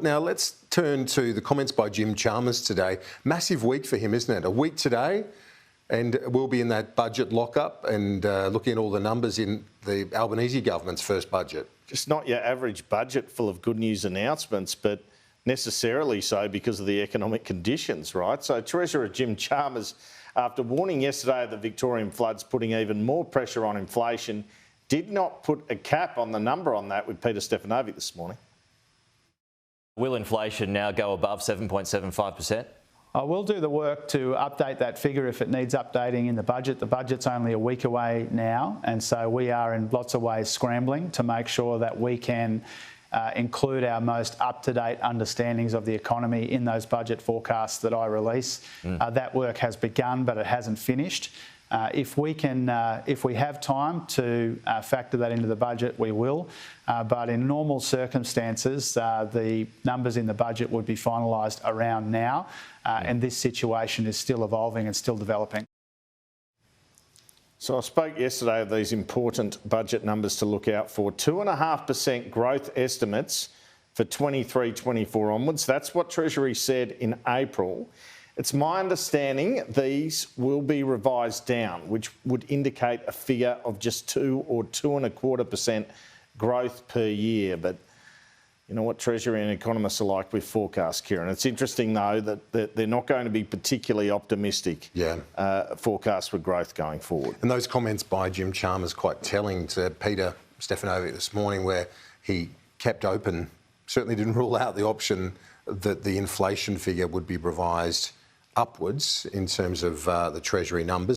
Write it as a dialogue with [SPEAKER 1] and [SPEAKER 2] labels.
[SPEAKER 1] Now let's turn to the comments by Jim Chalmers today. Massive week for him, isn't it? A week today, and we'll be in that budget lockup and looking at all the numbers in the Albanese government's first budget.
[SPEAKER 2] Just not your average budget full of good news announcements, but necessarily so because of the economic conditions, right? So Treasurer Jim Chalmers, after warning yesterday of the Victorian floods putting even more pressure on inflation, did not put a cap on the number on that with Peter Stefanovic this morning.
[SPEAKER 3] Will inflation now go above 7.75%?
[SPEAKER 4] We'll do the work to update that figure if it needs updating in the budget. The budget's only a week away now, and so we are in lots of ways scrambling to make sure that we can include our most up-to-date understandings of the economy in those budget forecasts that I release. That work has begun, but it hasn't finished. If we have time to factor that into the budget, we will. But in normal circumstances, the numbers in the budget would be finalised around now, and this situation is still evolving and still developing.
[SPEAKER 2] So I spoke yesterday of these important budget numbers to look out for. 2.5% growth estimates for 23-24 onwards. That's what Treasury said in April. It's my understanding these will be revised down, which would indicate a figure of just 2 or 2.25% growth per year. But you know what Treasury and economists are like with forecasts, Kieran. It's interesting, though, that they're not going to be particularly optimistic forecasts for growth going forward.
[SPEAKER 1] And those comments by Jim Chalmers quite telling to Peter Stefanovic this morning, where he kept open, certainly didn't rule out the option that the inflation figure would be revised upwards in terms of the Treasury numbers.